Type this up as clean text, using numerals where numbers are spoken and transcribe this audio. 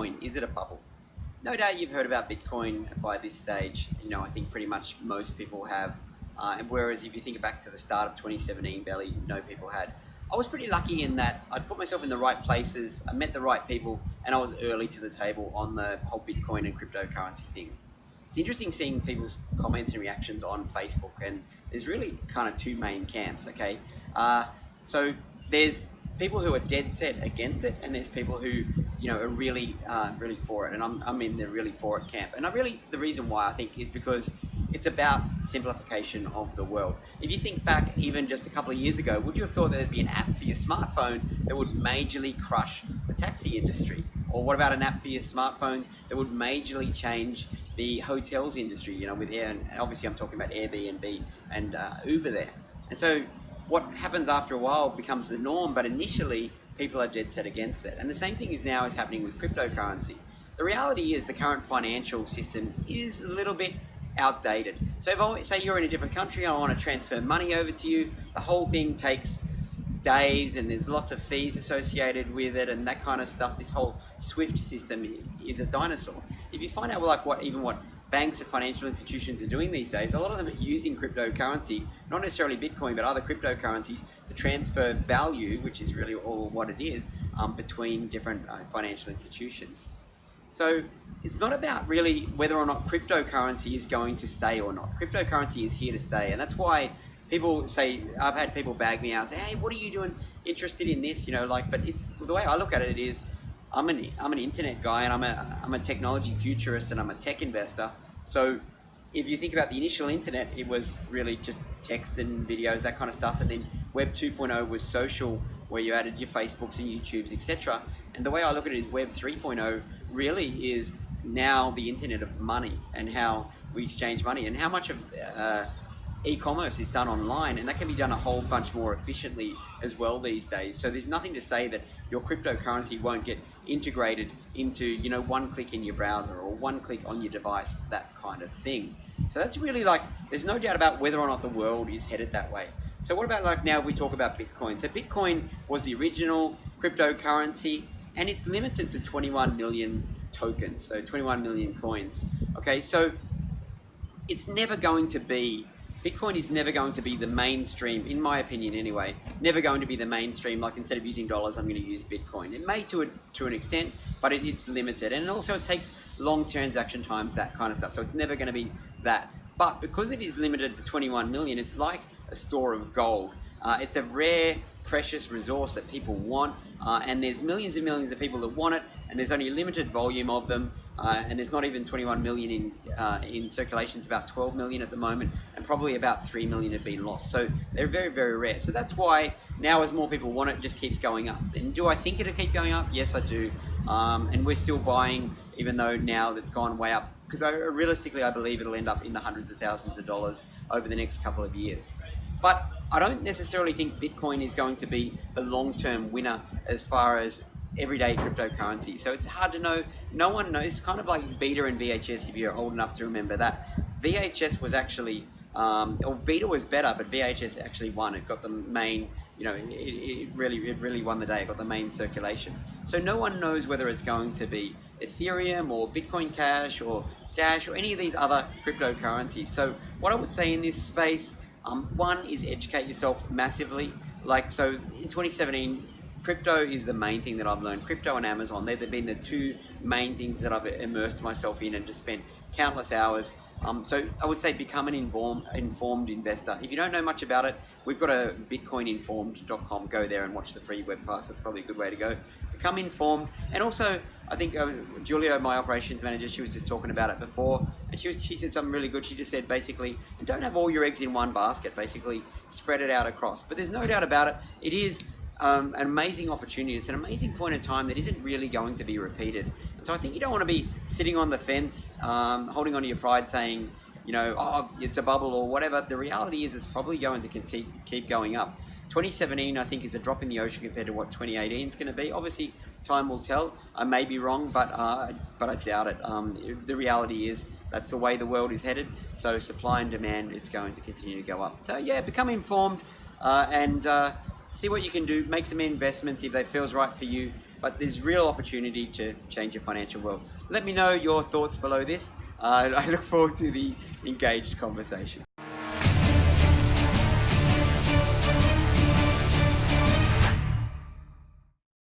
Bitcoin, is it a bubble? No doubt you've heard about Bitcoin by this stage. I think pretty much most people have. And whereas if you think back to the start of 2017, barely no people had. I was pretty lucky in that I'd put myself in the right places, I met the right people, and I was early to the table on the whole Bitcoin and cryptocurrency thing. It's interesting seeing people's comments and reactions on Facebook, and there's really kind of two main camps, okay? So there's people who are dead set against it, and there's people who, are really for it, and I'm in the really for it camp. And the reason why I think is because it's about simplification of the world. If you think back even just a couple of years ago, would you have thought that there'd be an app for your smartphone that would majorly crush the taxi industry? Or what about an app for your smartphone that would majorly change the hotels industry, with and obviously I'm talking about Airbnb and Uber there. And so what happens after a while becomes the norm, but initially people are dead set against it. And the same thing is happening with cryptocurrency. The reality is the current financial system is a little bit outdated. So if I say you're in a different country, I want to transfer money over to you, the whole thing takes days and there's lots of fees associated with it and that kind of stuff. This whole SWIFT system is a dinosaur. If you find out what banks and financial institutions are doing these days, a lot of them are using cryptocurrency, not necessarily Bitcoin, but other cryptocurrencies to transfer value, which is really all what it is, between different financial institutions. So it's not about really whether or not cryptocurrency is going to stay or not. Cryptocurrency is here to stay, and that's why people say, I've had people bag me out and say, hey, what are you doing interested in this? But it's the way I look at it is I'm an internet guy and I'm a technology futurist and I'm a tech investor. So if you think about the initial internet, it was really just text and videos, that kind of stuff. And then Web 2.0 was social, where you added your Facebooks and YouTubes, etc. And the way I look at it is Web 3.0 really is now the internet of money and how we exchange money and how much of e-commerce is done online, and that can be done a whole bunch more efficiently as well these days. So there's nothing to say that your cryptocurrency won't get integrated into, one click in your browser or one click on your device, that kind of thing. So that's really there's no doubt about whether or not the world is headed that way. So what about now we talk about Bitcoin? So Bitcoin was the original cryptocurrency and it's limited to 21 million tokens, so 21 million coins. Okay, so it's never going to be Bitcoin is never going to be the mainstream, in my opinion anyway, never going to be the mainstream, like instead of using dollars, I'm going to use Bitcoin. It may to an extent, but it's limited. And also it takes long transaction times, that kind of stuff. So it's never going to be that. But because it is limited to 21 million, it's like a store of gold. It's a rare, precious resource that people want. And there's millions and millions of people that want it. And there's only a limited volume of them. And there's not even 21 million in circulation. It's about 12 million at the moment, and probably about 3 million have been lost. So they're very, very rare. So that's why now, as more people want it, just keeps going up. And do I think it'll keep going up? Yes, I do. And we're still buying, even though now that's gone way up, because realistically, I believe it'll end up in the hundreds of thousands of dollars over the next couple of years. But I don't necessarily think Bitcoin is going to be the long-term winner as far as everyday cryptocurrency. So it's hard to know. No one knows. It's kind of like Beta and VHS, if you're old enough to remember that. VHS was actually, or Beta was better, but VHS actually won. It got the main, it really won the day. It got the main circulation. So no one knows whether it's going to be Ethereum or Bitcoin Cash or Dash or any of these other cryptocurrencies. So what I would say in this space, one is educate yourself massively. So in 2017, crypto is the main thing that I've learned. Crypto and Amazon, they've been the two main things that I've immersed myself in and just spent countless hours. So I would say become an informed investor. If you don't know much about it, we've got a bitcoininformed.com. Go there and watch the free webcast. That's probably a good way to go. Become informed. And also, I think Julia, my operations manager, she was just talking about it before, and she said something really good. She just said basically, don't have all your eggs in one basket. Basically, spread it out across. But there's no doubt about it. It is an amazing opportunity. It's an amazing point in time that isn't really going to be repeated. And so I think you don't want to be sitting on the fence, holding onto your pride saying, it's a bubble or whatever. The reality is it's probably going to keep going up. 2017, I think, is a drop in the ocean compared to what 2018 is going to be. Obviously, time will tell. I may be wrong, but I doubt it. The reality is that's the way the world is headed. So supply and demand, it's going to continue to go up. So yeah, become informed and see what you can do, make some investments if they feels right for you. But there's real opportunity to change your financial world. Let me know your thoughts below this. I look forward to the engaged conversation.